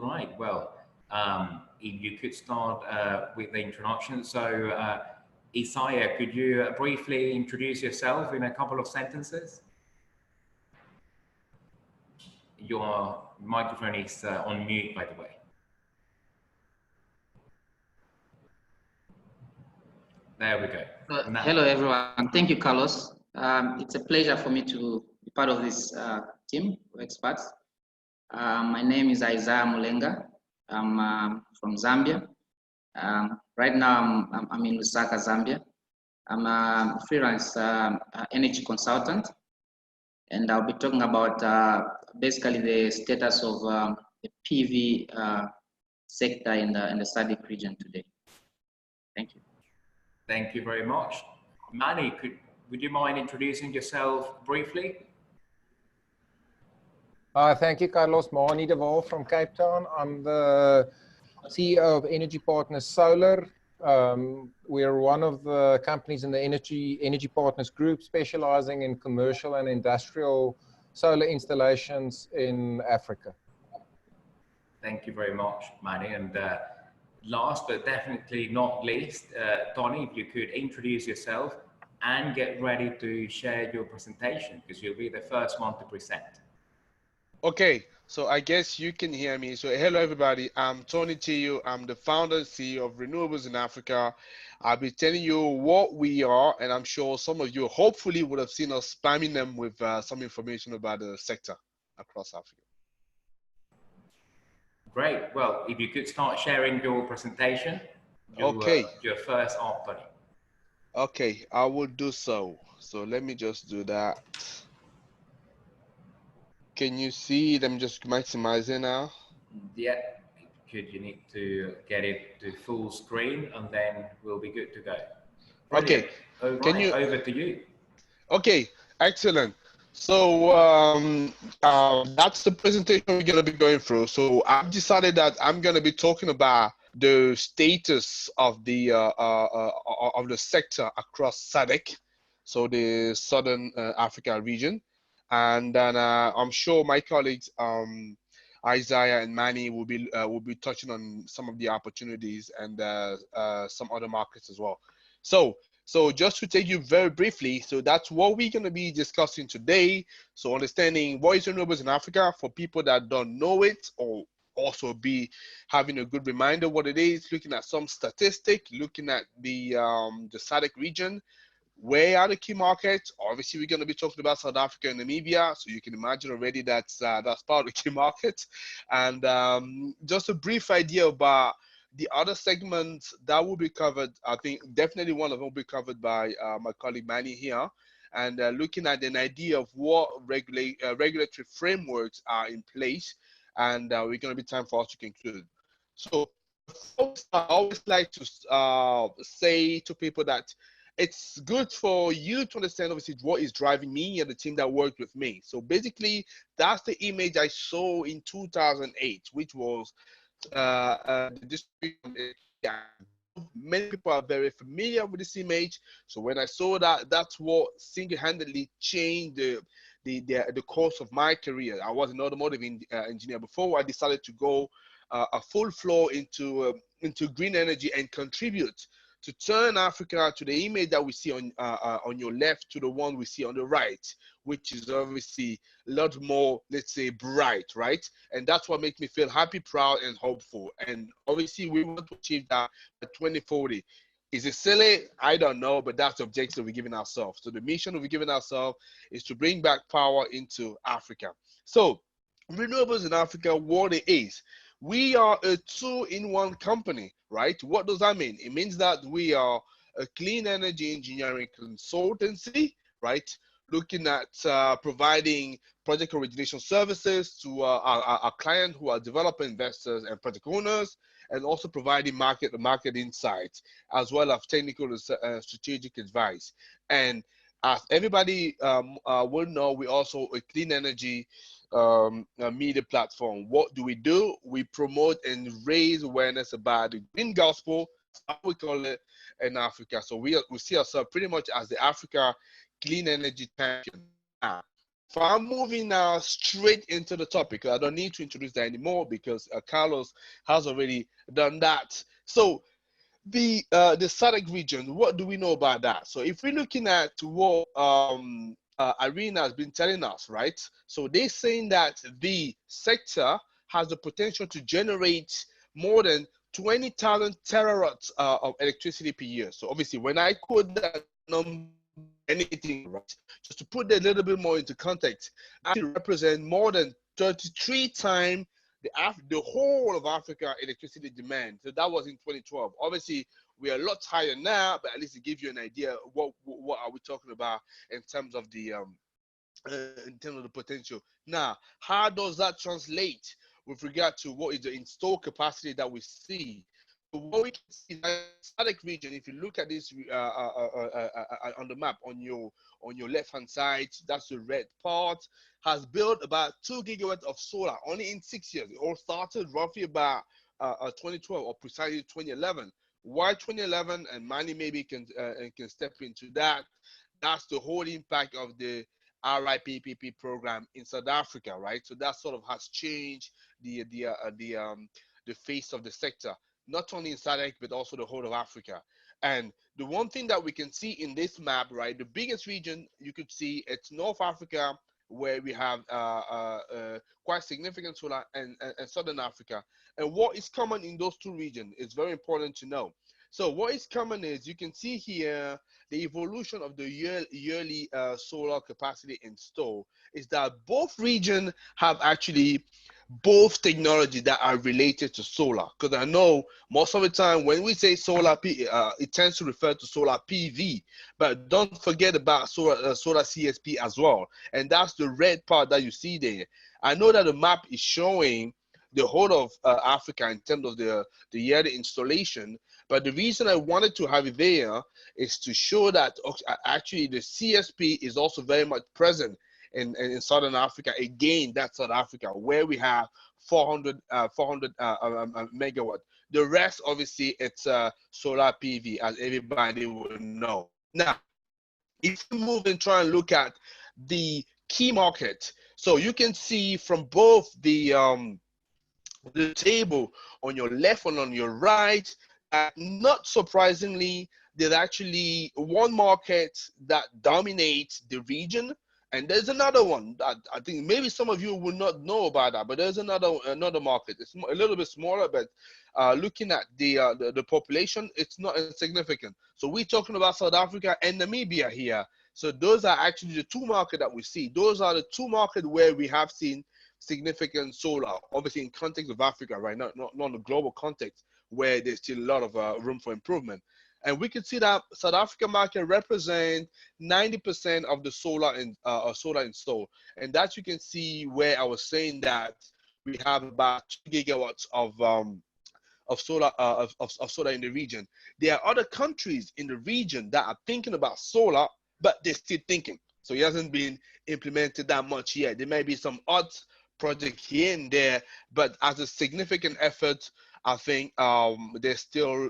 All right. Well, if you could start with the introduction. So, Isaiah, could you briefly introduce yourself in a couple of sentences? Your microphone is on mute, by the way. There we go. Hello, everyone. Thank you, Carlos. It's a pleasure for me to be part of this team of experts. My name is Isaiah Mulenga. I'm from Zambia. Right now, I'm in Lusaka, Zambia. I'm a freelance energy consultant, and I'll be talking about basically the status of the PV sector in the SADC region today. Thank you. Thank you very much. Manny, would you mind introducing yourself briefly? Thank you, Carlos. Mani de Waal from Cape Town. I'm the CEO of Energy Partners Solar. We're one of the companies in the Energy Partners group specializing in commercial and industrial solar installations in Africa. Thank you very much, Manny. And last but definitely not least, Tony, if you could introduce yourself and get ready to share your presentation, because you'll be the first one to present. Okay, so I guess you can hear me. So hello, everybody. I'm Tony Chiyo. I'm the founder and CEO of Renewables in Africa. I'll be telling you what we are, and I'm sure some of you hopefully would have seen us spamming them with some information about the sector across Africa. Great. Well, if you could start sharing your presentation. Okay. Your first up, Tony. Okay, I will do so. So let me just do that. Can you see them just maximizing now? Yeah. You need to get it to full screen and then we'll be good to go. Brilliant. Okay. Over to you. Okay, excellent. So that's the presentation we're going to be going through. So I've decided that I'm going to be talking about the status of the sector across SADC, so the Southern Africa region. And then I'm sure my colleagues Isaiah and Manny will be touching on some of the opportunities and some other markets as well. So just to take you very briefly, so that's what we're going to be discussing today. So understanding what is renewables in Africa for people that don't know it, or also be having a good reminder what it is, looking at some statistic, looking at the SADC region. Where are the key markets? Obviously, we're going to be talking about South Africa and Namibia, so you can imagine already that's part of the key market. And just a brief idea about the other segments that will be covered. I think definitely one of them will be covered by my colleague Manny here, and looking at an idea of what regulatory frameworks are in place, and we're going to be time for us to conclude. So folks, I always like to say to people that it's good for you to understand obviously what is driving me and the team that worked with me. So basically, that's the image I saw in 2008, which was the district. Many people are very familiar with this image. So when I saw that, that's what single-handedly changed the course of my career. I was an automotive engineer before. I decided to go a full flow into green energy and contribute to turn Africa to the image that we see on your left to the one we see on the right, which is obviously a lot more, let's say, bright, right? And that's what makes me feel happy, proud, and hopeful. And obviously, we want to achieve that by 2040. Is it silly? I don't know, but that's the objective we're giving ourselves. So the mission we're giving ourselves is to bring back power into Africa. So renewables in Africa, what it is. We are a two-in-one company, right? What does that mean? It means that we are a clean energy engineering consultancy, right? Looking at providing project origination services to our clients who are developer investors and project owners, and also providing market insights, as well as technical and strategic advice. And as everybody will know, we also a clean energy media platform. What do? We promote and raise awareness about the green gospel, how we call it, in Africa. So we see ourselves pretty much as the Africa clean energy champion. So I'm moving now straight into the topic. I don't need to introduce that anymore because Carlos has already done that. So the SADC region, what do we know about that? So if we're looking at what Irina has been telling us, right? So they're saying that the sector has the potential to generate more than 20,000 terawatts of electricity per year. So obviously, when I quote that number, anything, right? Just to put that a little bit more into context, actually represent more than 33 times the whole of Africa electricity demand. So that was in 2012. Obviously, we are a lot higher now, but at least to give you an idea, what are we talking about in terms of the potential. Now, how does that translate with regard to what is the installed capacity that we see? So what we can see is that SADC region, if you look at this on the map on your left hand side, that's the red part, has built about 2 gigawatts of solar only in 6 years. It all started roughly about 2012 or precisely 2011. Why 2011? And Manny maybe can step into that. That's the whole impact of the RIPPP program in South Africa, right? So that sort of has changed the face of the sector, not only in SADC but also the whole of Africa. And the one thing that we can see in this map, right, the biggest region you could see, it's North Africa, where we have quite significant solar, and Southern Africa. And what is common in those two regions is very important to know. So what is common is you can see here the evolution of the yearly solar capacity installed is that both regions have actually both technology that are related to solar. Because I know most of the time when we say solar, it tends to refer to solar PV, but don't forget about solar CSP as well. And that's the red part that you see there. I know that the map is showing the whole of Africa in terms of the yearly installation, but the reason I wanted to have it there is to show that actually the CSP is also very much present in Southern Africa. Again, that's South Africa, where we have 400 megawatt. The rest, obviously, it's solar PV, as everybody will know. Now, if we move and try and look at the key market, so you can see from both the table on your left and on your right, not surprisingly, there's actually one market that dominates the region, and there's another one that I think maybe some of you will not know about that, but there's another market. It's a little bit smaller, but looking at the population, it's not insignificant. So we're talking about South Africa and Namibia here. So those are actually the two markets that we see. Those are the two markets where we have seen significant solar, obviously in context of Africa, right? Not the global context, where there's still a lot of room for improvement. And we can see that South Africa market represents 90% of the solar installed. And that you can see where I was saying that we have about 2 gigawatts of solar solar in the region. There are other countries in the region that are thinking about solar, but they're still thinking. So it hasn't been implemented that much yet. There may be some odd projects here and there, but as a significant effort, I think there's still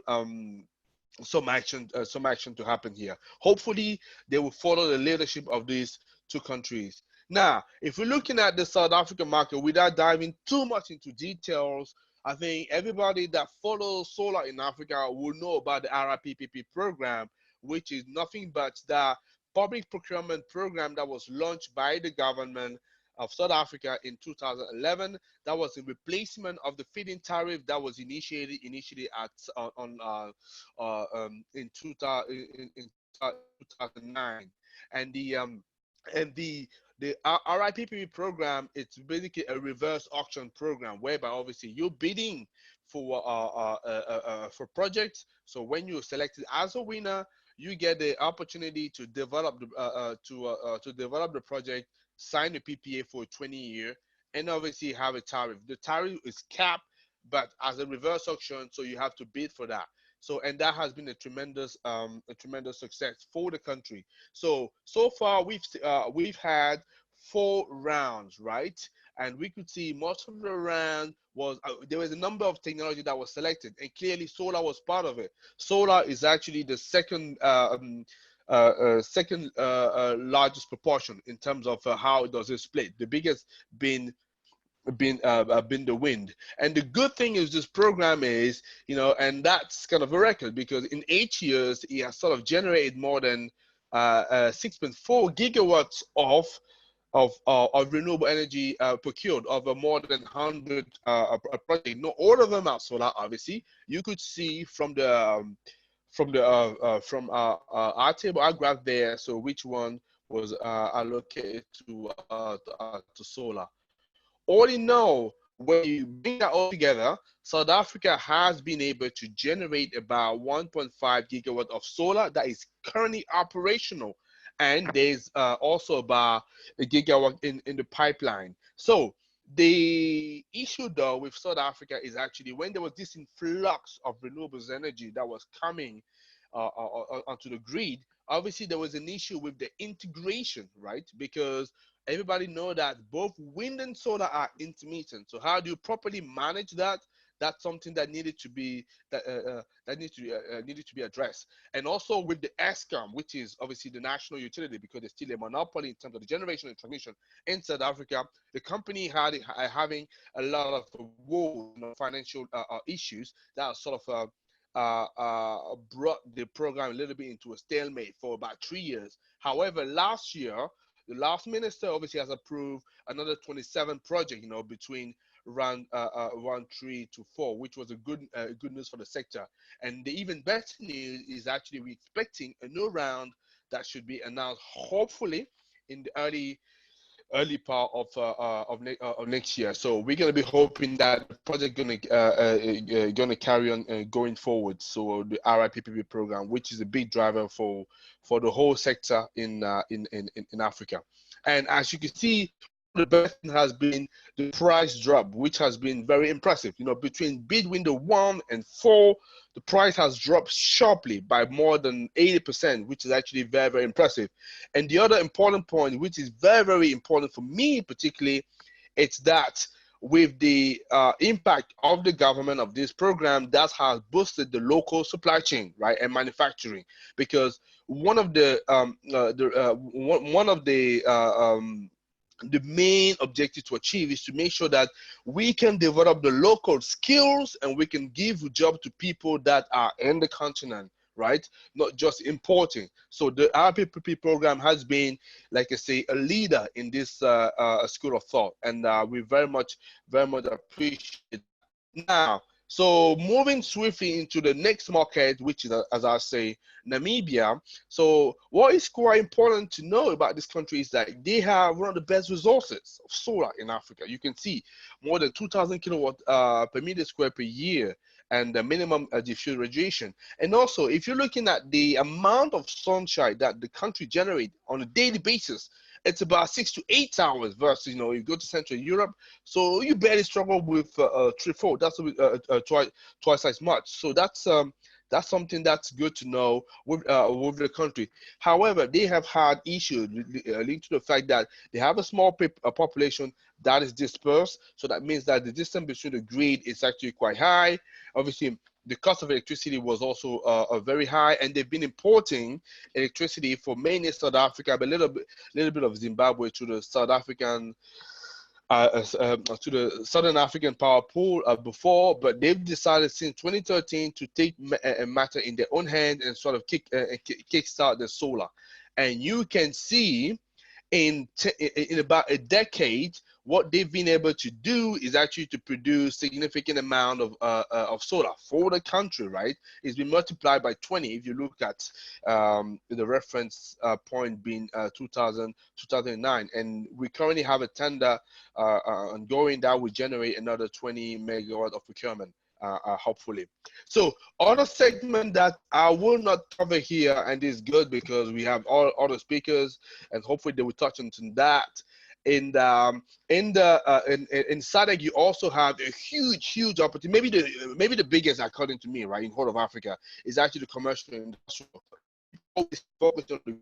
some action to happen here. Hopefully, they will follow the leadership of these two countries. Now, if we're looking at the South African market, without diving too much into details, I think everybody that follows solar in Africa will know about the RIPPP program, which is nothing but the public procurement program that was launched by the government of South Africa in 2011. That was in replacement of the feed-in tariff that was initiated initially in 2009, and the RIPPP program, it's basically a reverse auction program whereby obviously you're bidding for projects. So when you're selected as a winner, you get the opportunity to develop the project, sign the PPA for a 20-year, and obviously have a tariff. The tariff is capped, but as a reverse auction, so you have to bid for that. So, and that has been a tremendous success for the country. So far we've had 4 rounds, right? And we could see most of the round was there was a number of technology that was selected, and clearly solar was part of it. Solar is actually the second second largest proportion in terms of how does it split. The biggest been the wind. And the good thing is this program is, and that's kind of a record, because in 8 years it has sort of generated more than 6.4 gigawatts of renewable energy procured over more than 100 projects. Not all of them are solar, obviously. You could see from our table, our graph there, so which one was allocated to solar. All in all, when you bring that all together, South Africa has been able to generate about 1.5 gigawatt of solar that is currently operational. And there's also about a gigawatt in the pipeline. So the issue though with South Africa is actually when there was this influx of renewables energy that was coming onto the grid, obviously there was an issue with the integration, right? Because everybody know that both wind and solar are intermittent. So how do you properly manage that? That's something that needed to be needed to be addressed. And also with the Eskom, which is obviously the national utility, because there's still a monopoly in terms of the generation and transmission in South Africa. The company having a lot of woes, financial issues that sort of brought the program a little bit into a stalemate for about 3 years. However, last year, the last minister obviously has approved another 27 projects, between round 3 to 4, which was a good news for the sector. And the even better news is actually we're expecting a new round that should be announced hopefully in the early part of next year. So we're going to be hoping that the project going to carry on going forward. So the RIPPP program, which is a big driver for the whole sector in Africa. And as you can see, the best thing has been the price drop, which has been very impressive. Between bid window 1 and 4, the price has dropped sharply by more than 80%, which is actually very, very impressive. And the other important point, which is very, very important for me particularly, it's that with the impact of the government of this program, that has boosted the local supply chain, right, and manufacturing. Because one of the main objective to achieve is to make sure that we can develop the local skills and we can give job to people that are in the continent, right? Not just importing. So the RPPP program has been, like I say, a leader in this school of thought, and we very much appreciate it. Now, so moving swiftly into the next market, which is, as I say, Namibia. So what is quite important to know about this country is that they have one of the best resources of solar in Africa. You can see more than 2,000 kilowatt per meter square per year, and the minimum diffuse radiation. And also, if you're looking at the amount of sunshine that the country generates on a daily basis, it's about 6 to 8 hours versus, you go to Central Europe, so you barely struggle with 3-4. That's twice as much. So that's something that's good to know with the country. However, they have had issues linked to the fact that they have a small population that is dispersed. So that means that the distance between the grid is actually quite high. Obviously, the cost of electricity was also very high, and they've been importing electricity for mainly South Africa, but a little bit of Zimbabwe to the South African to the Southern African power pool before, but they've decided since 2013 to take a matter in their own hand and sort of kickstart the solar. And you can see in about a decade, what they've been able to do is actually to produce significant amount of solar for the country, right? It's been multiplied by 20 if you look at the reference point being 2009. And we currently have a tender ongoing that will generate another 20 megawatt of procurement. Hopefully. So other segment that I will not cover here, and is good because we have all other speakers, and hopefully they will touch on that. In SADC, you also have a huge opportunity. Maybe the biggest, according to me, right, in whole of Africa, is actually the commercial and industrial. Focus on the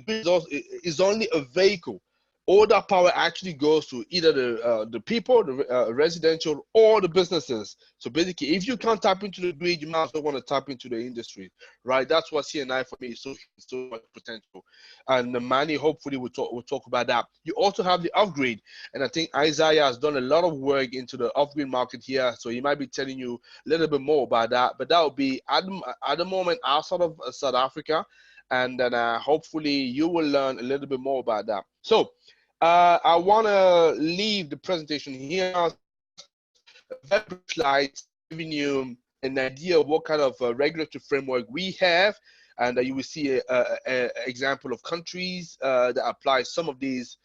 grid is only a vehicle. all that power actually goes to either the people, the residential, or the businesses. So basically, if you can't tap into the grid, you might also want to tap into the industry, right? That's what CNI for me is so much potential. And the money, hopefully, we'll talk about that. You also have the off-grid, and I think Isaiah has done a lot of work into the off-grid market here, so he might be telling you a little bit more about that. But that will be at the moment outside of South Africa, and then hopefully you will learn a little bit more about that. So I want to leave the presentation here, very brief slides, giving you an idea of what kind of regulatory framework we have, and you will see an example of countries that apply some of these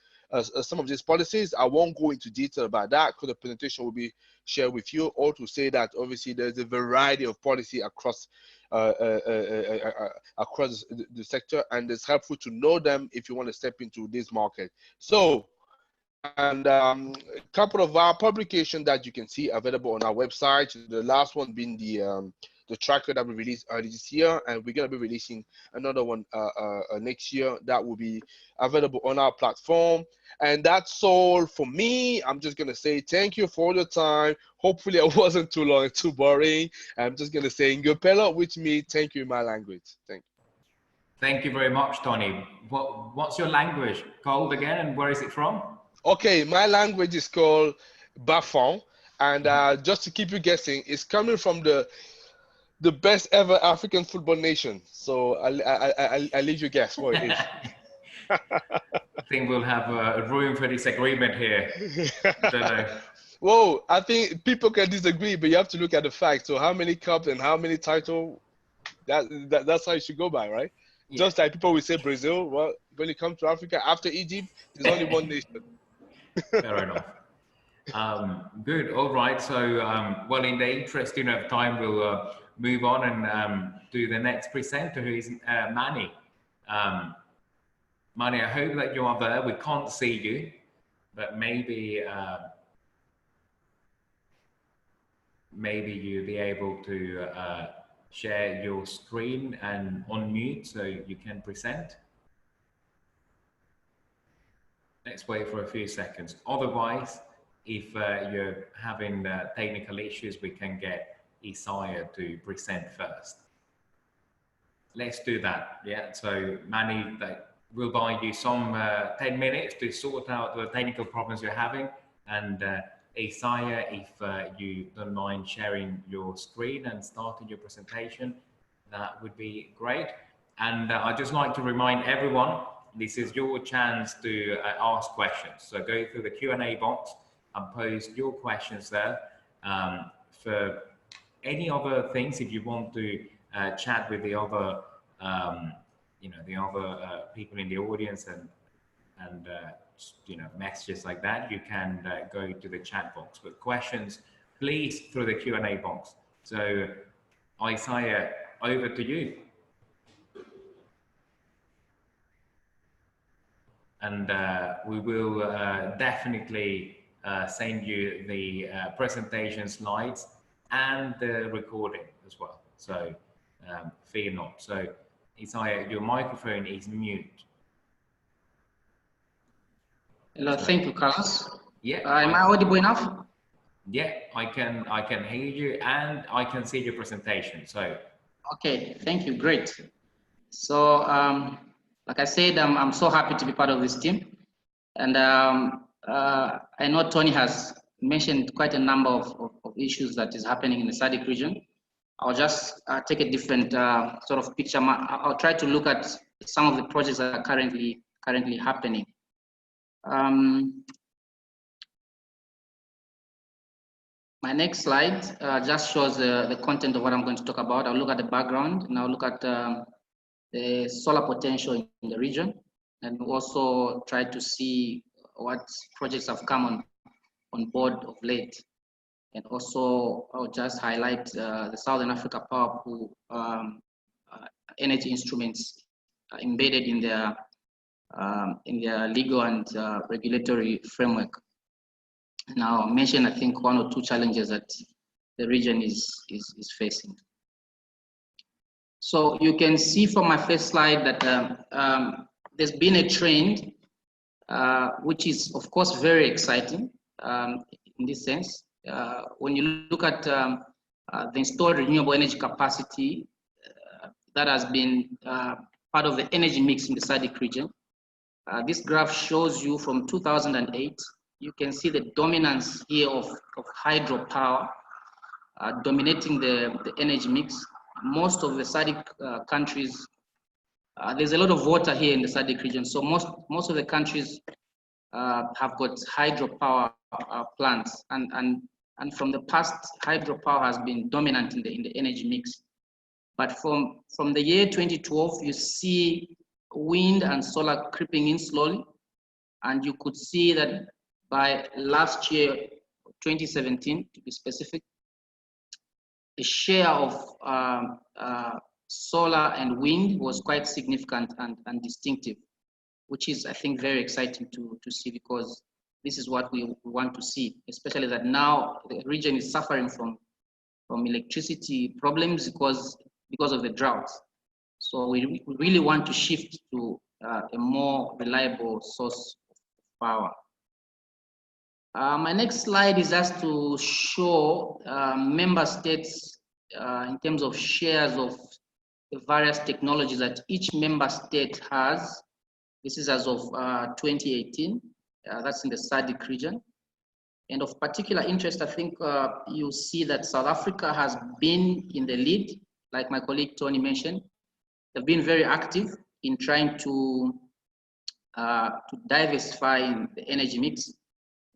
policies. I won't go into detail about that because the presentation will be shared with you, or to say that obviously there's a variety of policy across across the sector, and it's helpful to know them if you want to step into this market. So, and a couple of our publications that you can see available on our website. The last one being the tracker that we released early this year, and we're going to be releasing another one next year that will be available on our platform. And that's all for me. I'm just going to say thank you for your time. Hopefully it wasn't too long and too boring. I'm just going to say PELO, which means thank you in my language. Thank you. Thank you very much, Tony. What's your language called again, and where is it from? Okay, my language is called Bafon, and just to keep you guessing, it's coming from the best ever African football nation. So I'll leave you guess what it is. I think we'll have a room for disagreement here. Don't know. Whoa, I think people can disagree, but you have to look at the facts. So how many cups and how many titles, that's how you should go by, right? Yeah. Just like people will say Brazil, well, when it comes to Africa, after Egypt, there's only one nation. Fair enough. Good. All right. So, well, in the interest of time, we'll move on and do the next presenter, who is Manny. Manny, I hope that you are there. We can't see you, but maybe maybe you'll be able to share your screen and unmute so you can present. Let's wait for a few seconds. Otherwise, if you're having technical issues, we can get Isaiah to present first. Let's do that. Yeah. So Manny, we'll buy you some 10 minutes to sort out the technical problems you're having. And Isaiah, if you don't mind sharing your screen and starting your presentation, that would be great. And I'd just like to remind everyone, this is your chance to ask questions. So go through the Q&A box and post your questions there. For any other things, if you want to chat with the other, you know, the other people in the audience and you know, messages like that, you can go to the chat box. But questions, please, through the Q&A box. So Isaiah, over to you. And we will definitely send you the presentation slides and the recording as well. So fear not. So Isaiah, your microphone is mute. Hello, thank you, Carlos. Yeah. Am I audible enough? Yeah, I can hear you and I can see your presentation. So. Okay, thank you. Great. So, like I said, I'm so happy to be part of this team. And I know Tony has mentioned quite a number of issues that is happening in the SADC region. I'll just take a different sort of picture. I'll try to look at some of the projects that are currently happening. My next slide just shows the content of what I'm going to talk about. I'll look at the background, and I'll look at the solar potential in the region, and also try to see what projects have come on board of late. And also, I'll just highlight the Southern Africa Power Pool energy instruments embedded in their legal and regulatory framework. Now, I'll mention, I think, one or two challenges that the region is facing. So you can see from my first slide that there's been a trend which is of course very exciting in this sense. When you look at the installed renewable energy capacity that has been part of the energy mix in the SADC region, this graph shows you from 2008, you can see the dominance here of hydropower dominating the energy mix. Most of the SADC countries, there's a lot of water here in the SADC region, so most of the countries have got hydropower plants, and from the past, hydropower has been dominant in the energy mix. But from the year 2012, you see wind and solar creeping in slowly, and you could see that by last year, 2017 to be specific, the share of solar and wind was quite significant and distinctive, which is, I think, very exciting to see, because this is what we want to see, especially that now the region is suffering from electricity problems because of the droughts. So we really want to shift to a more reliable source of power. My next slide is just to show member states in terms of shares of the various technologies that each member state has. This is as of 2018, that's in the SADC region. And of particular interest, I think you see that South Africa has been in the lead, like my colleague Tony mentioned. They've been very active in trying to diversify the energy mix.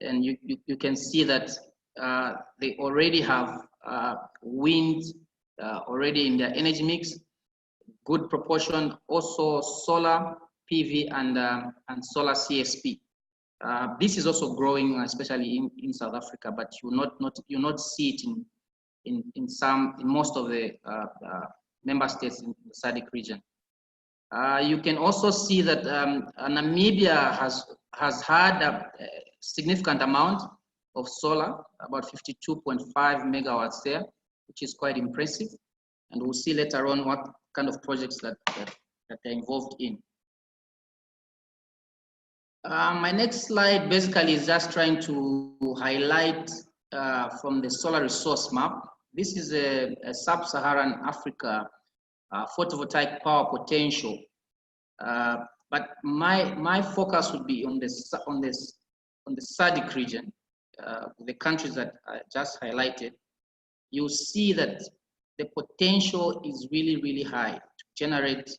And you can see that they already have wind already in their energy mix, good proportion, also solar PV and solar CSP. This is also growing, especially in South Africa, but you not see it in most of the member states in the SADC region. You can also see that Namibia has had a significant amount of solar, about 52.5 megawatts there, which is quite impressive. And we'll see later on what kind of projects that they're involved in. My next slide basically is just trying to highlight from the solar resource map. This is a sub-Saharan Africa photovoltaic power potential. But my focus would be on the SADC region, the countries that I just highlighted. You see that the potential is really, really high to generate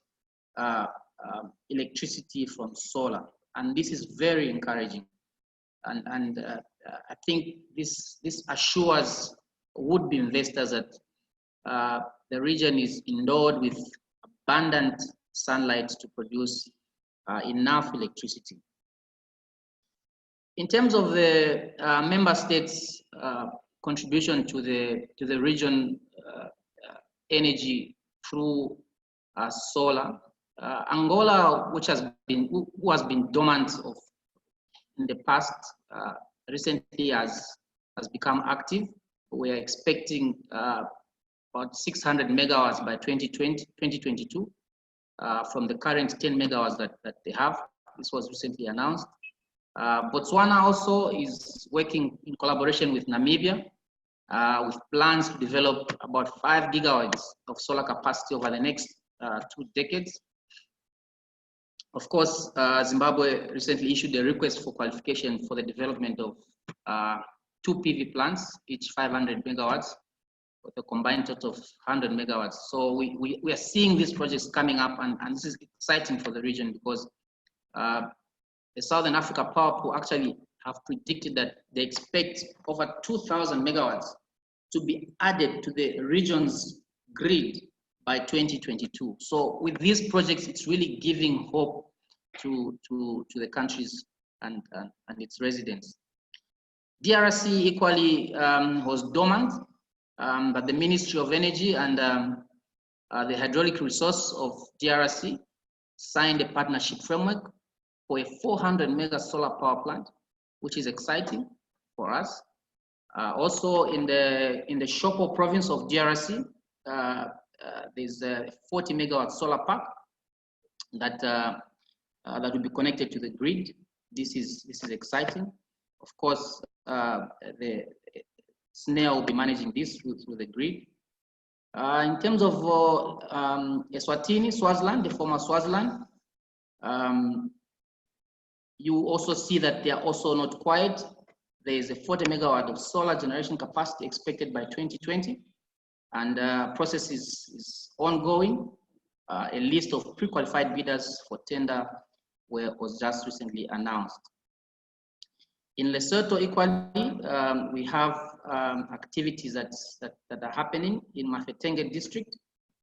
electricity from solar. And this is very encouraging. And I think this assures would-be investors that the region is endowed with abundant sunlight to produce enough electricity. In terms of the member states' contribution to the region energy through solar, Angola, who has been dormant in the past, recently has become active. We are expecting about 600 megawatts by 2022 from the current 10 megawatts that they have. This was recently announced. Botswana also is working in collaboration with Namibia with plans to develop about 5 gigawatts of solar capacity over the next 2 decades. Of course, Zimbabwe recently issued a request for qualification for the development of 2 PV plants, each 500 megawatts, with a combined total of 100 megawatts. So we are seeing these projects coming up, and this is exciting for the region, because the Southern Africa Power Pool actually have predicted that they expect over 2,000 megawatts to be added to the region's grid by 2022. So with these projects, it's really giving hope to the countries and its residents. DRC equally was dormant, but the Ministry of Energy and the hydraulic resource of DRC signed a partnership framework for a 400 mega solar power plant, which is exciting for us. Also in the Shopo province of DRC, there's a 40 megawatt solar park that will be connected to the grid. this is exciting. Of course, the SNEA will be managing this through the grid. In terms of Eswatini, Swaziland, the former Swaziland, you also see that they are also not quiet. There is a 40 megawatt of solar generation capacity expected by 2020, and process is ongoing. A list of pre-qualified bidders for tender was just recently announced. In Lesotho, equally, we have activities that are happening in Mafetenge district.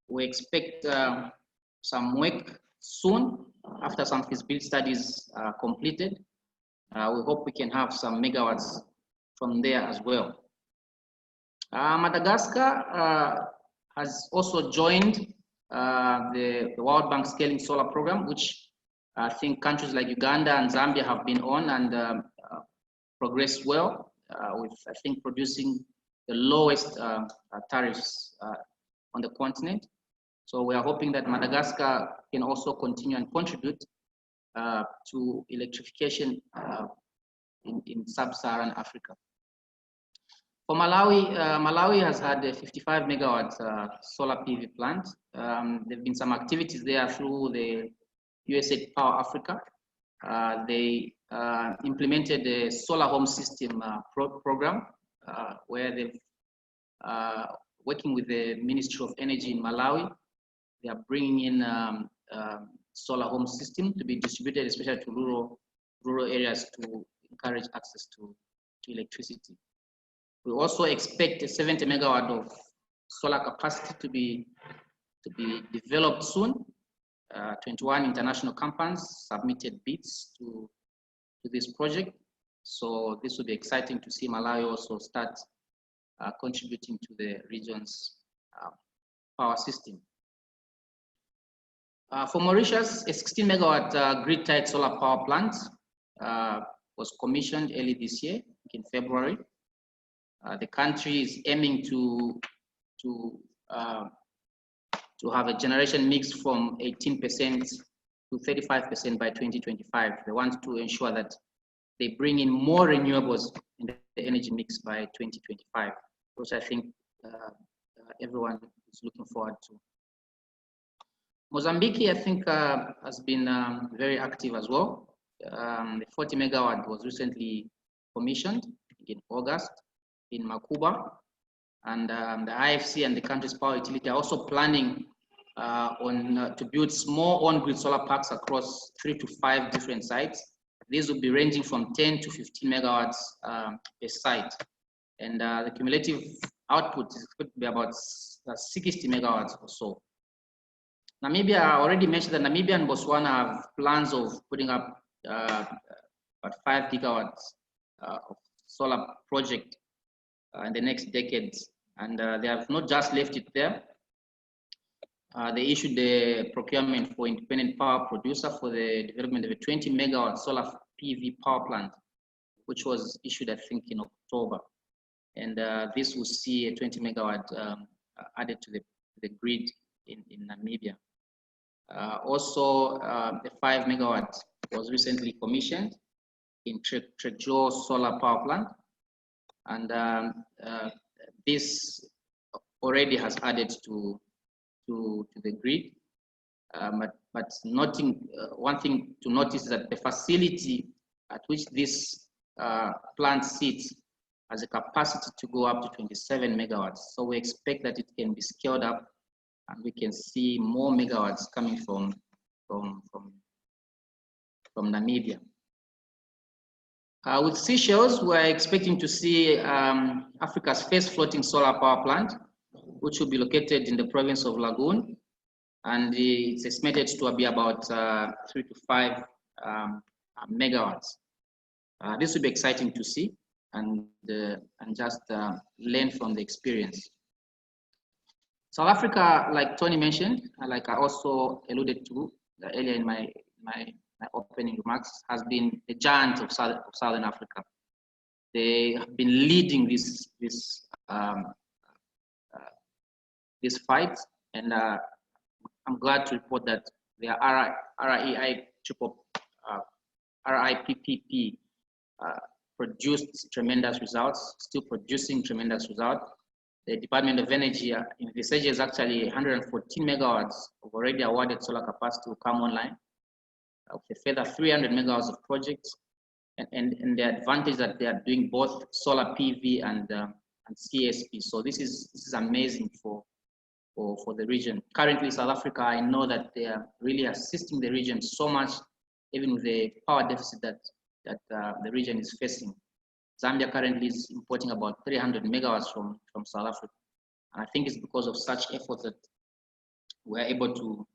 We expect some work soon after some feasibility studies are completed. We hope we can have some megawatts from there as well. Madagascar has also joined the World Bank Scaling Solar Program, which I think countries like Uganda and Zambia have been on and progressed well with, I think, producing the lowest tariffs on the continent. So we are hoping that Madagascar can also continue and contribute to electrification in sub-Saharan Africa. For Malawi, Malawi has had a 55 megawatt solar PV plant. There have been some activities there through the USAID Power Africa. They implemented a solar home system program where they've working with the Ministry of Energy in Malawi. They are bringing in solar home system to be distributed, especially to rural areas, to encourage access to electricity. We also expect a 70 megawatt of solar capacity to be developed soon. 21 international companies submitted bids to this project. So this will be exciting to see Malawi also start contributing to the region's power system. For Mauritius, a 16 megawatt grid-tied solar power plant was commissioned early this year, in February. The country is aiming to have a generation mix from 18% to 35% by 2025. They want to ensure that they bring in more renewables in the energy mix by 2025, which I think everyone is looking forward to. Mozambique, I think, has been very active as well. The 40 megawatt was recently commissioned in August in Makuba, and the IFC and the country's power utility are also planning to build small on-grid solar parks across 3 to 5 different sites. These will be ranging from 10 to 15 megawatts per site, and the cumulative output is going to be about 60 megawatts or so. Namibia, I already mentioned that Namibia and Botswana have plans of putting up about 5 gigawatts of solar project in the next decades, and they have not just left it there. They issued the procurement for independent power producer for the development of a 20 megawatt solar PV power plant, which was issued, I think, in October. And this will see a 20 megawatt added to the grid in Namibia. Also, the 5 megawatt was recently commissioned in Trekjo solar power plant, and this already has added to the grid. But noting, one thing to notice is that the facility at which this plant sits has a capacity to go up to 27 megawatts. So we expect that it can be scaled up, and we can see more megawatts coming from Namibia. With Seychelles, we're expecting to see Africa's first floating solar power plant, which will be located in the province of Lagoon, and it's estimated to be about 3 to 5 megawatts. This will be exciting to see and just learn from the experience. South Africa, like Tony mentioned, like I also alluded to earlier in my opening remarks, has been the giant of Southern Africa. They have been leading this fight, and I'm glad to report that their REI triple RIPPP produced tremendous results, still producing tremendous results. The Department of Energy envisages actually 114 megawatts of already awarded solar capacity will come online, with a further 300 megawatts of projects, and the advantage that they are doing both solar PV and CSP. So this is amazing for the region. Currently, South Africa, I know that they are really assisting the region so much, even with the power deficit that the region is facing. Zambia currently is importing about 300 megawatts from South Africa. And I think it's because of such efforts that we're able to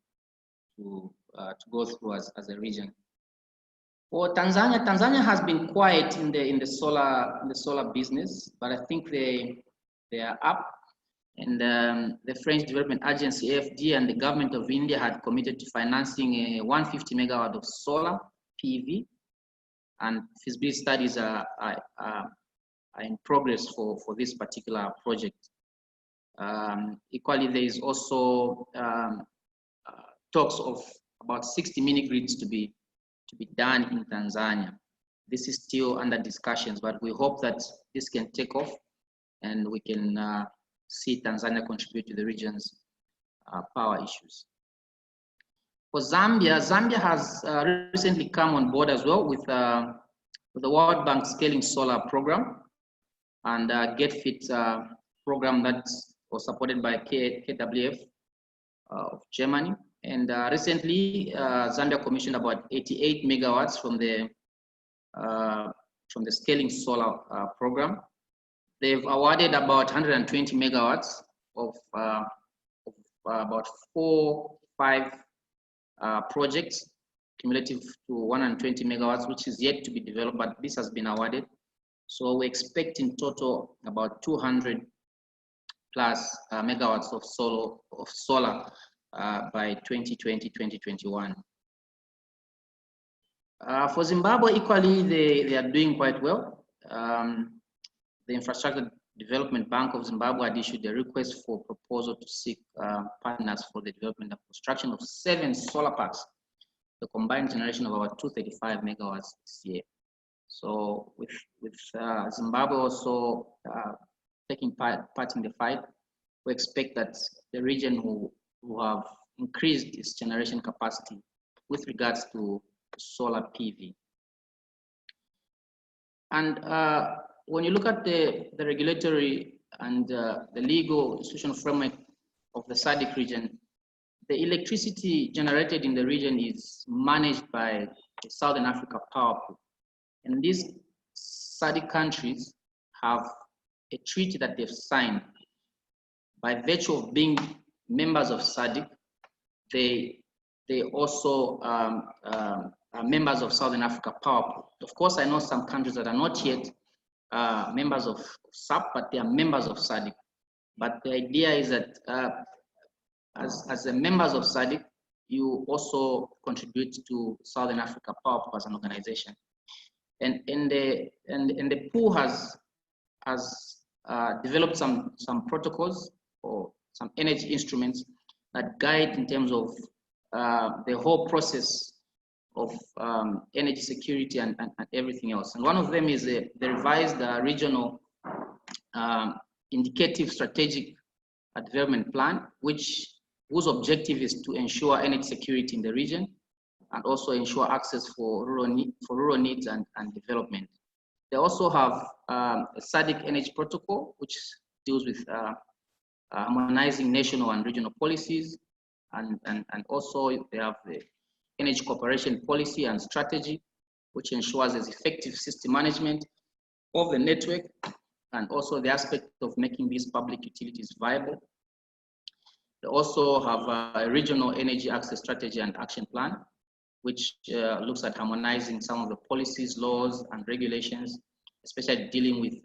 go through as a region. For Tanzania, Tanzania has been quiet in the solar business, but I think they are up. And the French Development Agency, AFD, and the government of India had committed to financing a 150 megawatt of solar PV, and feasibility studies are in progress for this particular project. Equally, there is also talks of about 60 mini grids to be done in Tanzania. This is still under discussions, but we hope that this can take off and we can see Tanzania contribute to the region's power issues. For Zambia, Zambia has recently come on board as well with the World Bank Scaling Solar Program and Get Fit program that was supported by KWF of Germany. And recently, Zambia commissioned about 88 megawatts from the Scaling Solar program. They've awarded about 120 megawatts of about 5 projects, cumulative to 120 megawatts, which is yet to be developed, but this has been awarded. So we expect in total about 200 plus megawatts of solar by 2020-2021. For Zimbabwe, equally, they are doing quite well. The Infrastructure Development Bank of Zimbabwe had issued a request for proposal to seek partners for the development and construction of 7 solar parks, the combined generation of about 235 megawatts this year. So with Zimbabwe also taking part in the fight, we expect that the region will have increased its generation capacity with regards to solar PV. And when you look at the regulatory and the legal institutional framework of the SADC region, the electricity generated in the region is managed by the Southern Africa Power Pool. And these SADC countries have a treaty that they've signed. By virtue of being members of SADC, they also are members of Southern Africa Power Pool. Of course, I know some countries that are not yet members of SAP, but they are members of SADC. But the idea is that as a members of SADC, you also contribute to Southern Africa Power Pool as an organization. And the pool has developed some protocols or some energy instruments that guide in terms of the whole process of energy security and everything else. And one of them is the revised regional indicative strategic development plan, whose objective is to ensure energy security in the region and also ensure access for rural needs and development. They also have a SADC energy protocol, which deals with harmonizing national and regional policies, and also they have the energy cooperation policy and strategy, which ensures there's effective system management of the network and also the aspect of making these public utilities viable. They also have a regional energy access strategy and action plan, which looks at harmonizing some of the policies, laws, and regulations, especially dealing with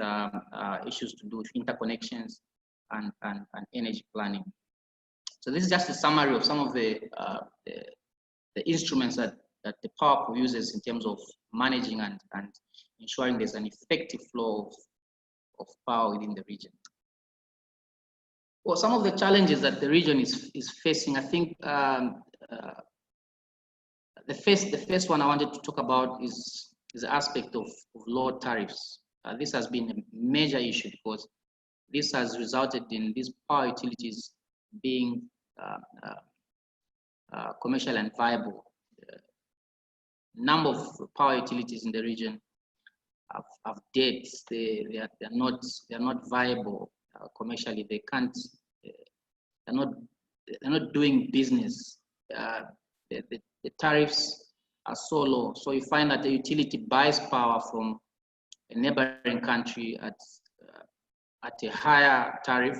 issues to do with interconnections and energy planning. So this is just a summary of some of the instruments that the power pool uses in terms of managing and ensuring there's an effective flow of power within the region. Well, some of the challenges that the region is facing, I think the the first one I wanted to talk about is the aspect of low tariffs. This has been a major issue because this has resulted in these power utilities being commercial and viable. Number of power utilities in the region have debts. They're not viable commercially. They can't. They're not doing business. The tariffs are so low. So you find that the utility buys power from a neighboring country at a higher tariff,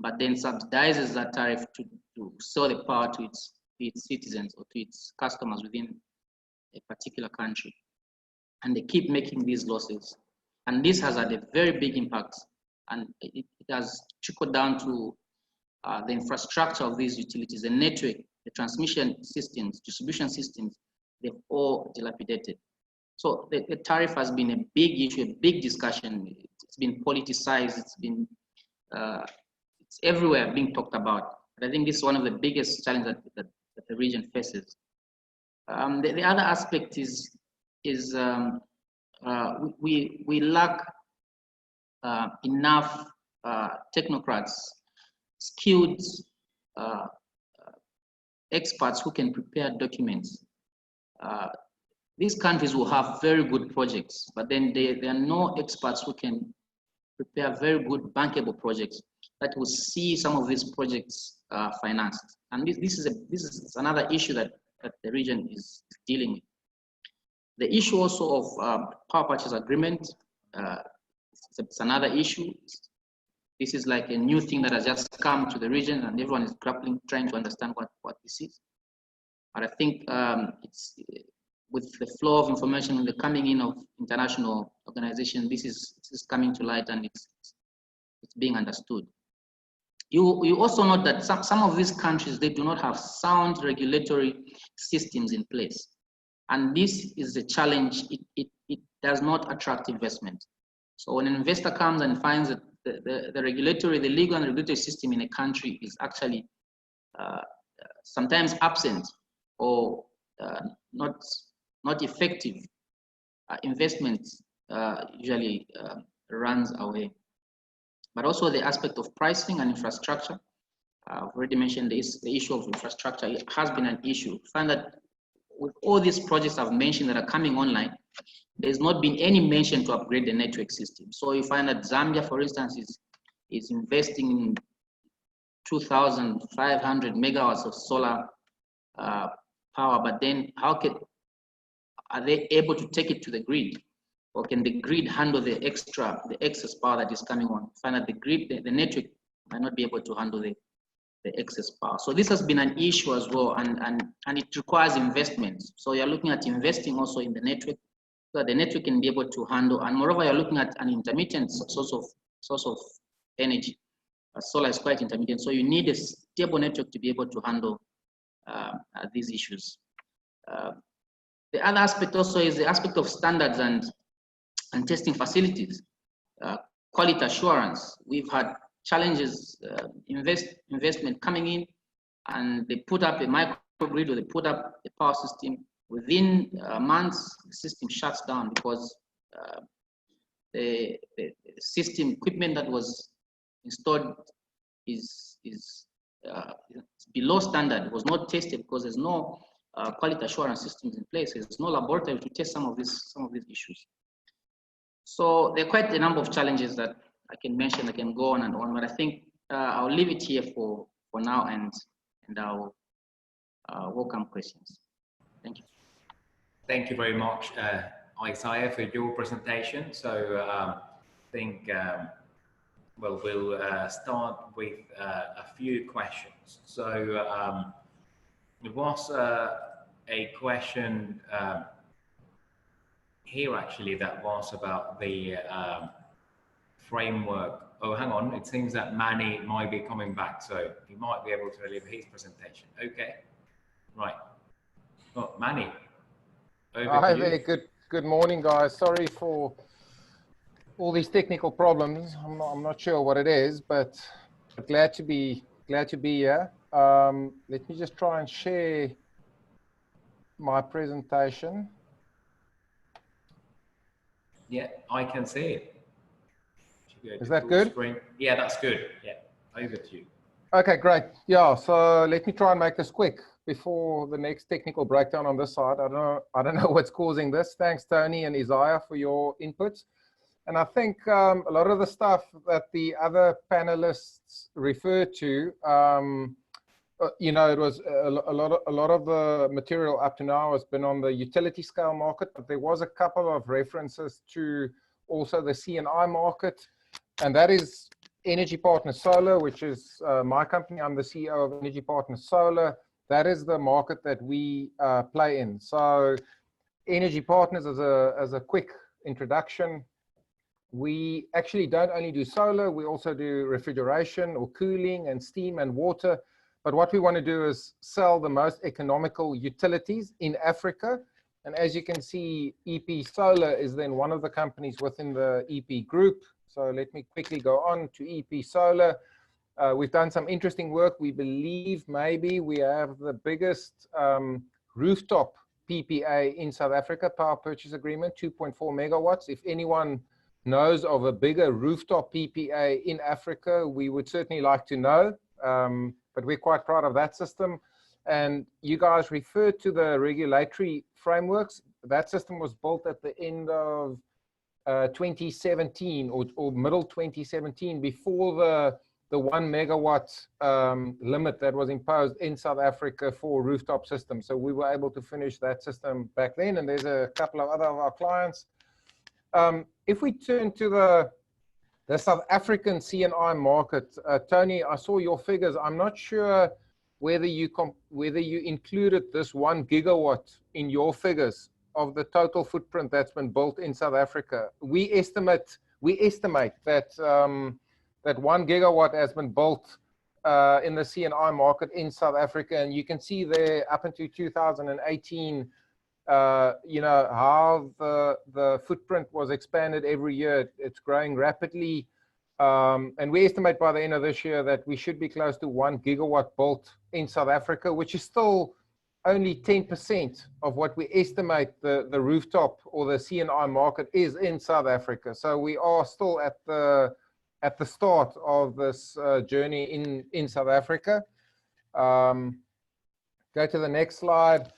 but then subsidizes that tariff to sell the power to its citizens or to its customers within a particular country. And they keep making these losses. And this has had a very big impact. And it has trickled down to the infrastructure of these utilities, the network, the transmission systems, distribution systems, they've all dilapidated. So the tariff has been a big issue, a big discussion. It's been politicized. It's everywhere being talked about. But I think this is one of the biggest challenges that the region faces. The other aspect is we lack enough technocrats, skilled experts who can prepare documents. These countries will have very good projects, but then there are no experts who can prepare very good bankable projects that will see some of these projects financed. And this is another issue that the region is dealing with. The issue also of power purchase agreement, it's another issue. This is like a new thing that has just come to the region, and everyone is grappling, trying to understand what this is. But I think it's with the flow of information and the coming in of international organizations, this is coming to light and it's being understood. You also note that some of these countries, they do not have sound regulatory systems in place. And this is a challenge. It does not attract investment. So when an investor comes and finds that the legal and regulatory system in a country is actually sometimes absent or not effective, investment usually runs away. But also the aspect of pricing and infrastructure. I've already mentioned this, the issue of infrastructure. It has been an issue. I find that with all these projects I've mentioned that are coming online, there's not been any mention to upgrade the network system. So you find that Zambia, for instance, is investing in 2,500 megawatts of solar power, but then are they able to take it to the grid? Or can the grid handle the excess power that is coming on? Find that the network might not be able to handle the excess power. So this has been an issue as well, and it requires investment. So you're looking at investing also in the network, so that the network can be able to handle, and moreover, you're looking at an intermittent source of energy. Solar is quite intermittent, so you need a stable network to be able to handle these issues. The other aspect also is the aspect of standards and testing facilities, quality assurance. We've had challenges, investment coming in, and they put up a microgrid or they put up a power system. Within months, the system shuts down because the system equipment that was installed is below standard. It was not tested because there's no quality assurance systems in place. There's no laboratory to test some of these issues. So there are quite a number of challenges that I can mention. I can go on and on, but I think I'll leave it here for now, and I'll welcome questions. Thank you. Thank you very much, Isaiah, for your presentation. So I think well, we'll start with a few questions. So there was a question here actually that was about the framework. Oh, hang on, it seems that Manny might be coming back, so he might be able to deliver his presentation. Okay, right. Well, Manny, over Hi to you. there, good morning, guys. Sorry for all these technical problems. I'm not sure what it is, but glad to be here. Let me just try and share my presentation. Yeah, I can see it. Is that good? Screen. Yeah, that's good. Yeah, over to you. Okay, great. Yeah, so let me try and make this quick before the next technical breakdown on this side. I don't know what's causing this. Thanks, Tony and Isaiah, for your inputs. And I think a lot of the stuff that the other panelists referred to, you know, it was a lot of the material up to now has been on the utility scale market, but there was a couple of references to also the C&I market, and that is Energy Partners Solar, which is my company. I'm the CEO of Energy Partners Solar. That is the market that we play in. So Energy Partners, as a quick introduction, we actually don't only do solar, we also do refrigeration or cooling and steam and water. But what we want to do is sell the most economical utilities in Africa. And as you can see, EP Solar is then one of the companies within the EP group. So let me quickly go on to EP Solar. We've done some interesting work. We believe maybe we have the biggest rooftop PPA in South Africa, power purchase agreement, 2.4 megawatts. If anyone knows of a bigger rooftop PPA in Africa, we would certainly like to know. But we're quite proud of that system. And you guys referred to the regulatory frameworks. That system was built at the end of 2017 or middle 2017, before the 1 megawatt limit that was imposed in South Africa for rooftop systems. So we were able to finish that system back then. And there's a couple of other of our clients. If we turn to the South African C&I market, Tony, I saw your figures. I'm not sure whether you included this 1 gigawatt in your figures of the total footprint that's been built in South Africa. We estimate that that 1 gigawatt has been built in the C&I market in South Africa, and you can see there up until 2018. You know, how the footprint was expanded every year. It's growing rapidly. And we estimate by the end of this year that we should be close to 1 gigawatt built in South Africa, which is still only 10% of what we estimate the rooftop or the C&I market is in South Africa. So we are still at the start of this journey in South Africa. Go to the next slide.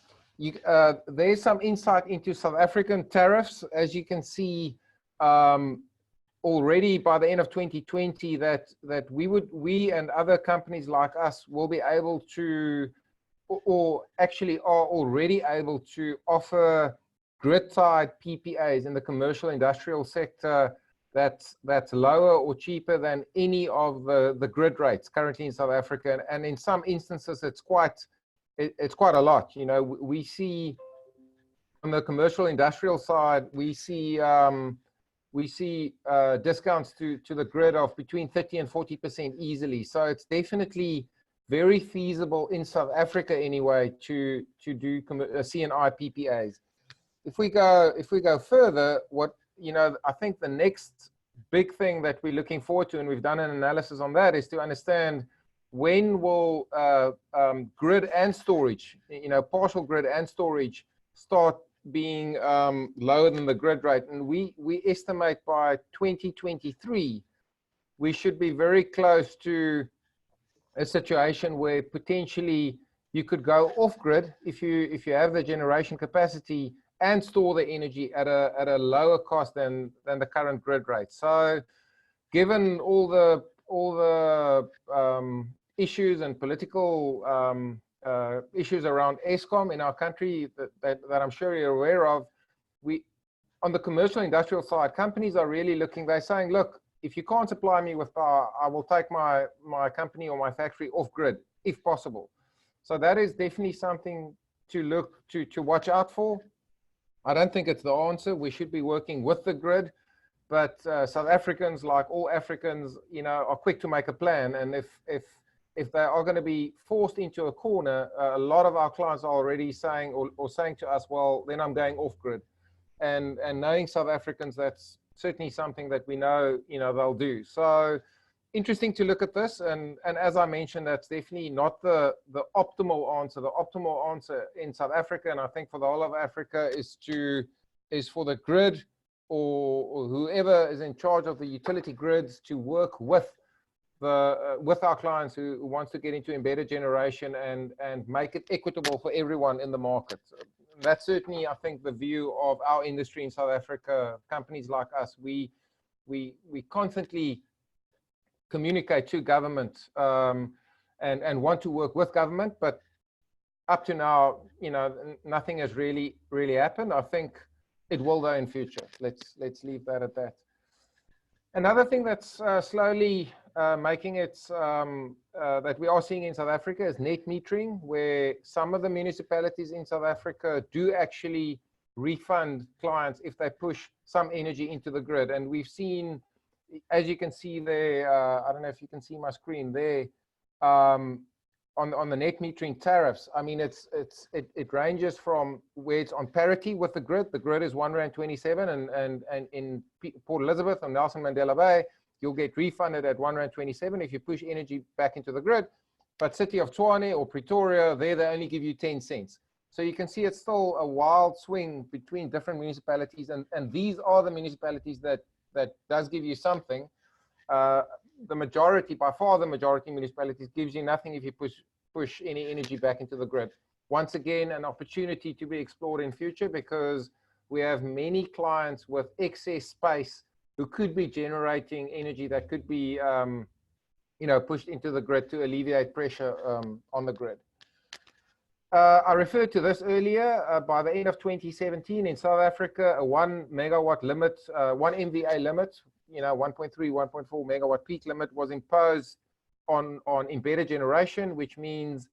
There's some insight into South African tariffs. As you can see, already by the end of 2020, that we and other companies like us will be able to, or actually are already able to, offer grid-tied PPAs in the commercial industrial sector that's lower or cheaper than any of the grid rates currently in South Africa. And in some instances, it's quite a lot. You know, we see on the commercial industrial side, we see discounts to the grid of between 30 and 40% easily. So it's definitely very feasible in South Africa anyway to do C&I PPAs. If we go further, I think the next big thing that we're looking forward to, and we've done an analysis on that, is to understand when will grid and storage, partial grid and storage, start being lower than the grid rate. And we estimate by 2023, we should be very close to a situation where potentially you could go off grid if you have the generation capacity and store the energy at a lower cost than the current grid rate. So given all the issues and political issues around Eskom in our country that I'm sure you're aware of, on the commercial industrial side, companies are really looking, they're saying, look, if you can't supply me with power, I will take my company or my factory off grid, if possible. So that is definitely something to watch out for. I don't think it's the answer. We should be working with the grid, but South Africans, like all Africans, are quick to make a plan. And if they are going to be forced into a corner, a lot of our clients are already saying or saying to us, well, then I'm going off grid. And knowing South Africans, that's certainly something that we know, they'll do. So interesting to look at this, and as I mentioned, that's definitely not the optimal answer. The optimal answer in South Africa, and I think for the whole of Africa, is for the grid or whoever is in charge of the utility grids to work with our clients who wants to get into embedded generation and make it equitable for everyone in the market. That's certainly, I think, the view of our industry in South Africa. Companies like us, we constantly communicate to government and want to work with government, but up to now, nothing has really happened. I think it will though in future. Let's leave that at that. Another thing that's slowly making it that we are seeing in South Africa is net metering, where some of the municipalities in South Africa do actually refund clients if they push some energy into the grid. And we've seen, as you can see there, I don't know if you can see my screen there, on the net metering tariffs. I mean, it ranges from where it's on parity with the grid. The grid is R1.27, and in Port Elizabeth and Nelson Mandela Bay, you'll get refunded at R1.27 if you push energy back into the grid. But City of Tshwane or Pretoria, there they only give you 10 cents. So you can see it's still a wild swing between different municipalities, and these are the municipalities that does give you something. The majority, by far the majority of municipalities, gives you nothing if you push any energy back into the grid. Once again, an opportunity to be explored in future, because we have many clients with excess space who could be generating energy that could be pushed into the grid to alleviate pressure on the grid. I referred to this earlier. By the end of 2017 in South Africa, a 1 megawatt limit, 1 MVA limit, 1.3, 1.4 megawatt peak limit was imposed on embedded generation, which means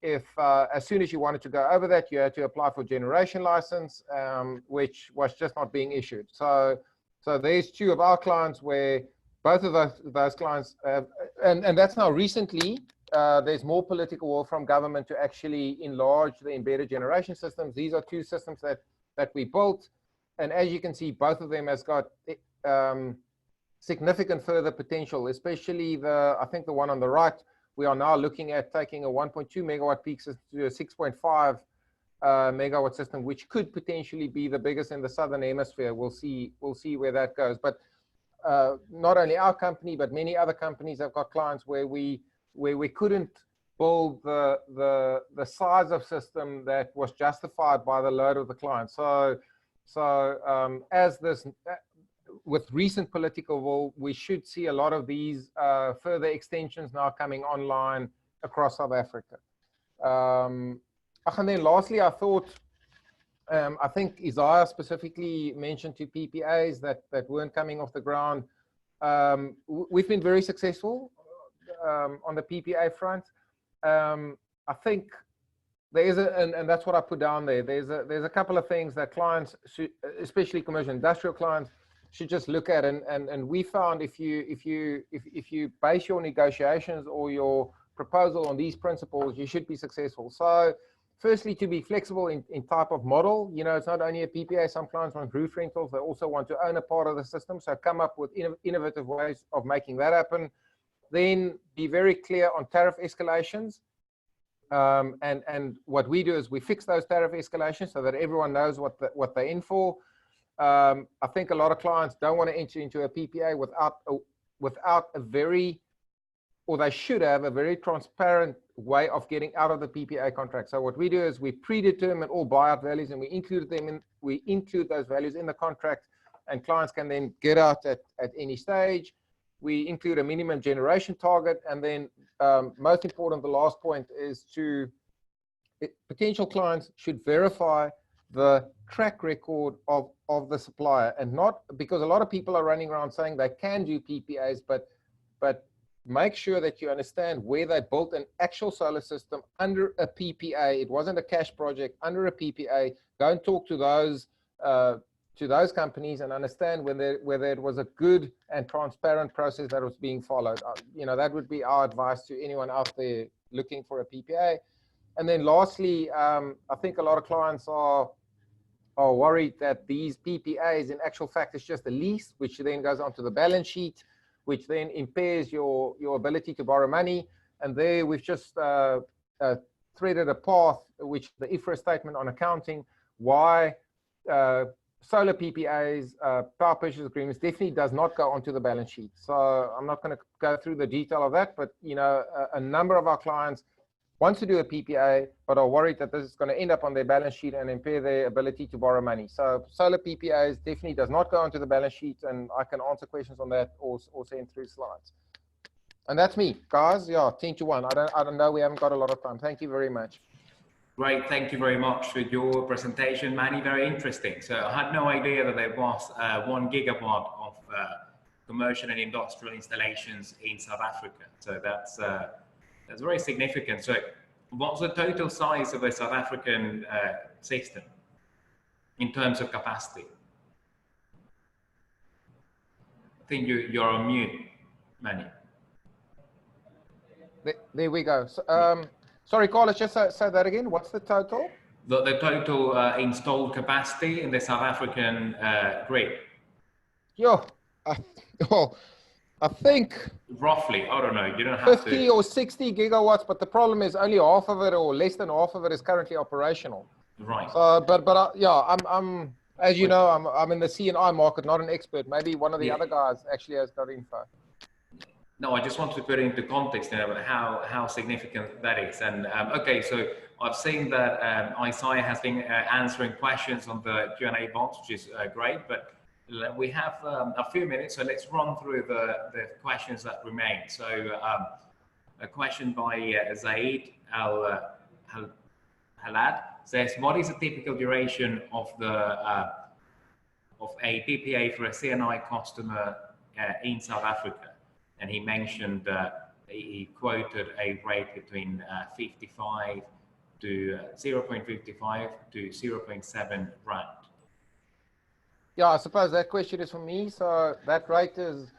if as soon as you wanted to go over that, you had to apply for generation license, which was just not being issued. So there's two of our clients where both of those clients have, and that's now recently. There's more political will from government to actually enlarge the embedded generation systems. These are two systems that we built, and as you can see, both of them has got significant further potential, especially I think the one on the right. We are now looking at taking a 1.2 megawatt peak system to a 6.5 megawatt system, which could potentially be the biggest in the Southern Hemisphere. We'll see where that goes. But not only our company, but many other companies have got clients where we couldn't build the size of system that was justified by the load of the client. So as this, with recent political will, we should see a lot of these further extensions now coming online across South Africa. And then lastly, I thought, I think Isaiah specifically mentioned two PPAs that weren't coming off the ground. We've been very successful on the PPA front. I think there is and that's what I put down there. There's a couple of things that clients, especially commercial industrial clients, should just look at, and we found if you base your negotiations or your proposal on these principles, you should be successful. So firstly, to be flexible in type of model. It's not only a PPA. Some clients want roof rentals. They also want to own a part of the system. So come up with innovative ways of making that happen. Then be very clear on tariff escalations. And what we do is we fix those tariff escalations so that everyone knows what they're in for. I think a lot of clients don't want to enter into a PPA without a very, or they should have a very transparent way of getting out of the PPA contract. So what we do is we predetermine all buyout values, and we include those values in the contract, and clients can then get out at any stage. We include a minimum generation target, and then most important, the last point is potential clients should verify the track record of the supplier, and not because a lot of people are running around saying they can do PPAs, but make sure that you understand where they built an actual solar system under a PPA. It wasn't a cash project, under a PPA. Go and talk to those companies and understand whether it was a good and transparent process that was being followed. That would be our advice to anyone out there looking for a PPA. And then lastly, I think a lot of clients are worried that these PPAs in actual fact is just a lease, which then goes onto the balance sheet. which then impairs your ability to borrow money. And there we've just threaded a path, which the IFRS statement on accounting, why solar PPAs, power purchase agreements definitely does not go onto the balance sheet. So I'm not going to go through the detail of that, but you know, a number of our clients want to do a PPA, but are worried that this is going to end up on their balance sheet and impair their ability to borrow money. So solar PPAs definitely does not go onto the balance sheet, and I can answer questions on that or send through slides. And that's me, guys. Yeah, 10 to 1. I don't know. We haven't got a lot of time. Thank you very much. Great, thank you very much for your presentation, Manny. Very interesting. So I had no idea that there was 1 gigawatt of commercial and industrial installations in South Africa. So that's very significant. So what's the total size of the South African system in terms of capacity? I think you're on mute, Manny. There we go. So, sorry, Carlos, just say that again. What's the total? The total installed capacity in the South African grid. Yeah, I think roughly, I don't know, you don't have 50 or 60 gigawatts, but the problem is only half of it or less than half of it is currently operational. Right. So, but yeah, I'm as you know, I'm in the C&I market, not an expert. Maybe one of the other guys actually has got info. No, I just want to put it into context, you know, how significant that is. And okay, so I've seen that Isaiah has been answering questions on the Q&A box, which is great, but we have a few minutes, so let's run through the questions that remain. So a question by Zaid Al-Halad says, what is the typical duration of a PPA for a CNI customer in South Africa? And he mentioned, he quoted a rate between 0.55 to 0.7 rand. Yeah, I suppose that question is for me. So that rate is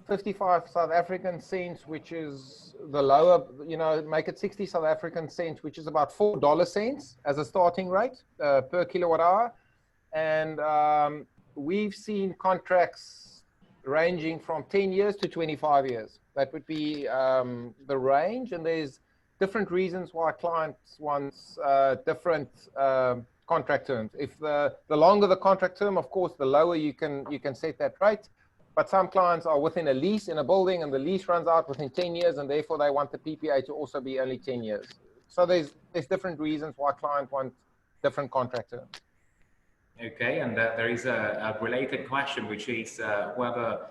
55 South African cents, which is the lower, you know, make it 60 South African cents, which is about $4 cents as a starting rate per kilowatt hour. And we've seen contracts ranging from 10 years to 25 years. That would be the range. And there's different reasons why clients want different contract terms. If the longer the contract term, of course, the lower you can set that rate. But some clients are within a lease in a building and the lease runs out within 10 years and therefore they want the PPA to also be only 10 years. So there's different reasons why clients want different contract terms. Okay, and there is a related question, which is whether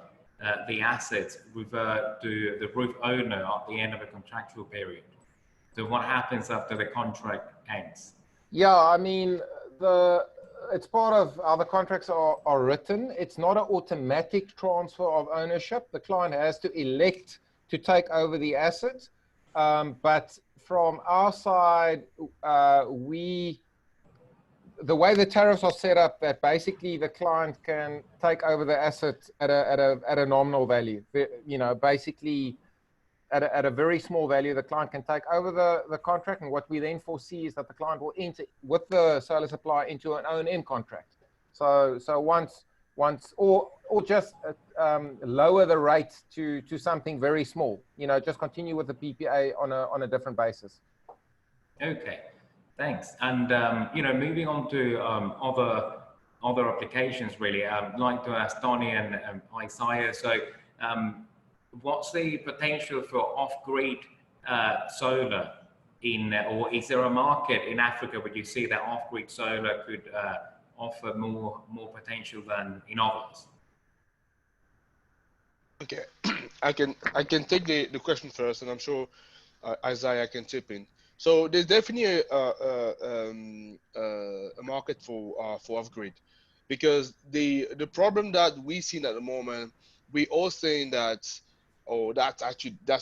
the assets revert to the roof owner at the end of a contractual period. So what happens after the contract ends? Yeah, I mean, it's part of how the contracts are written. It's not an automatic transfer of ownership. The client has to elect to take over the asset. But from our side, the way the tariffs are set up, that basically the client can take over the asset at a nominal value. You know, basically at a very small value, the client can take over the contract. And what we then foresee is that the client will enter with the solar supplier into an O&M contract. So once or just lower the rate to something very small. You know, just continue with the PPA on a different basis. Okay. Thanks. And, you know, moving on to other applications, really, I'd like to ask Tony and Isaiah. So what's the potential for off-grid solar or is there a market in Africa where you see that off-grid solar could offer more potential than in others? Okay, I can take the question first, and I'm sure Isaiah can chip in. So there's definitely a market for off-grid, because the problem that we see at the moment, we all saying that, oh, that's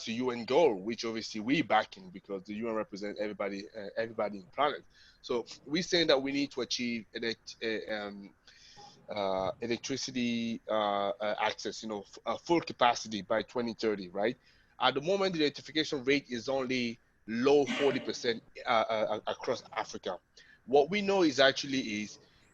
the UN goal, which obviously we backing because the UN represents everybody in the planet. So we're saying that we need to achieve electricity access, you know, full capacity by 2030, right? At the moment, the electrification rate is only low 40% across Africa. What we know is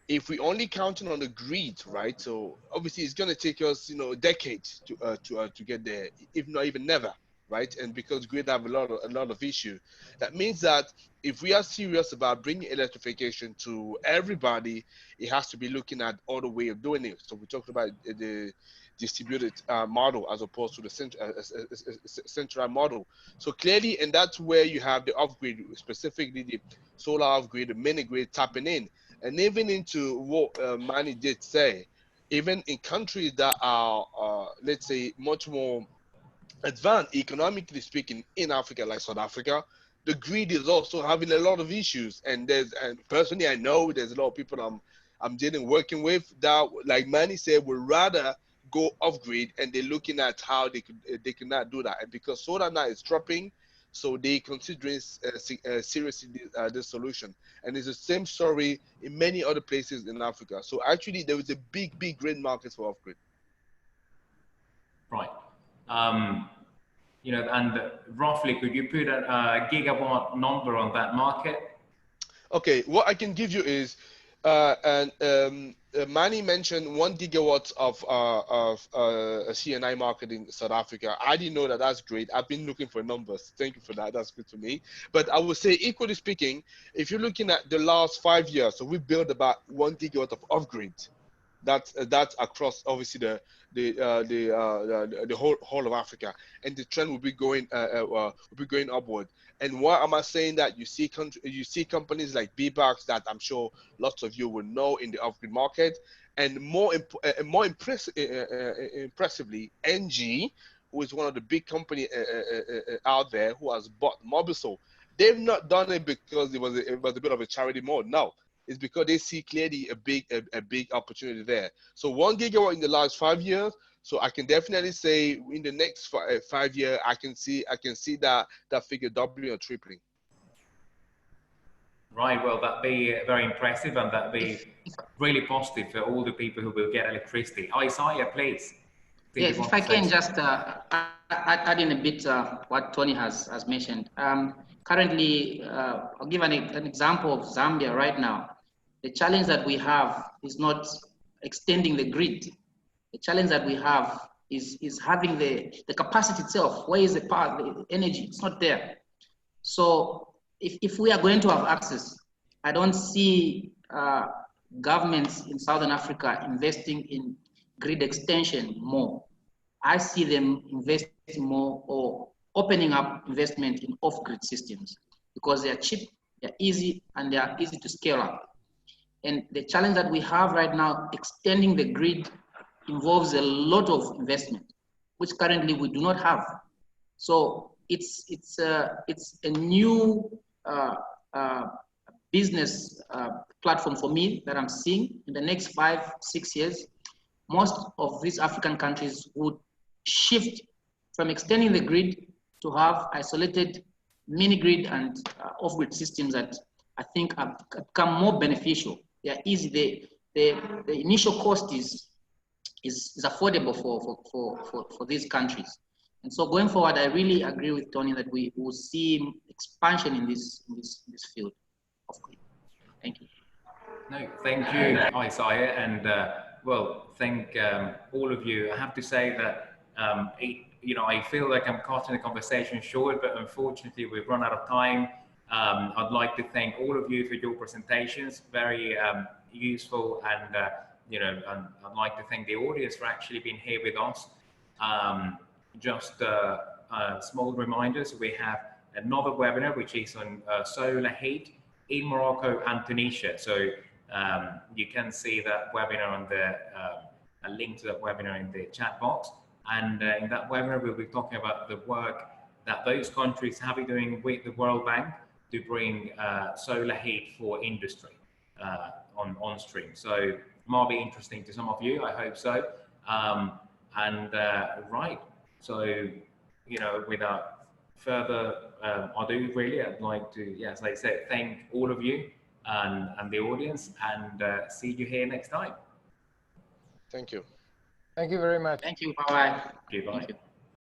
if we only counting on the grid, right? So obviously it's going to take us, you know, decades to get there, if not even never, right? And because grid have a lot of issues, that means that if we are serious about bringing electrification to everybody, it has to be looking at other way of doing it. So we talked about the distributed model as opposed to the central model. So clearly, and that's where you have the off-grid, specifically the solar off-grid, the mini grid tapping in. And even into what Manny did say, even in countries that are, let's say, much more advanced economically speaking in Africa, like South Africa, the grid is also having a lot of issues. And personally, I know there's a lot of people I'm working with that, like Manny said, would rather go off grid, and they're looking at how they cannot do that. And because solar now is dropping, so they considering seriously this solution. And it's the same story in many other places in Africa. So actually, there is a big grid market for off grid. Right. You know, and roughly, could you put a gigawatt number on that market? Okay, what I can give you is, Manny mentioned 1 gigawatt of a CNI market in South Africa. I didn't know that. That's great. I've been looking for numbers. Thank you for that. That's good to me. But I would say, equally speaking, if you're looking at the last 5 years, so we built about 1 gigawatt of off-grid. That's across obviously the whole of Africa, and the trend will be going upward. And why am I saying that? You see companies like BBAX that I'm sure lots of you will know in the off-grid market, and more impressively, NGUE, who is one of the big companies out there, who has bought Mobisol. They've not done it because it was a bit of a charity mode. No. It's because they see clearly a big opportunity there. So 1 gigawatt in the last 5 years. So I can definitely say in the next 5 years, I can see that figure doubling or tripling. Right. Well, that'd be very impressive, and that'd be really positive for all the people who will get electricity. Isaiah, please. Yes, if I can just add in a bit what Tony has mentioned. Currently, I'll give an example of Zambia right now. The challenge that we have is not extending the grid. The challenge that we have is having the capacity itself. Where is the power, the energy? It's not there. So if we are going to have access, I don't see governments in Southern Africa investing in grid extension more. I see them investing more or opening up investment in off-grid systems because they are cheap, they're easy, and they are easy to scale up. And the challenge that we have right now, extending the grid, involves a lot of investment, which currently we do not have. So it's a new business platform for me that I'm seeing in the next 5-6 years. Most of these African countries would shift from extending the grid to have isolated mini grid and off-grid systems that I think have become more beneficial. They are easy. The initial cost is affordable for these countries. And so going forward, I really agree with Tony that we will see expansion in this field of grid. Thank you. No, thank you, Isaiah, and well, thank all of you. I have to say that I feel like I'm cutting the conversation short, but unfortunately we've run out of time. I'd like to thank all of you for your presentations, very useful, and and I'd like to thank the audience for actually being here with us. Just small reminders, we have another webinar which is on solar heat in Morocco and Tunisia. So you can see that webinar on a link to that webinar in the chat box. And in that webinar, we'll be talking about the work that those countries have been doing with the World Bank to bring solar heat for industry on stream. So it might be interesting to some of you, I hope so. Right, so, without further ado, really, I'd like to, as I said, thank all of you and the audience, and see you here next time. Thank you. Thank you very much. Thank you. Bye-bye. Goodbye.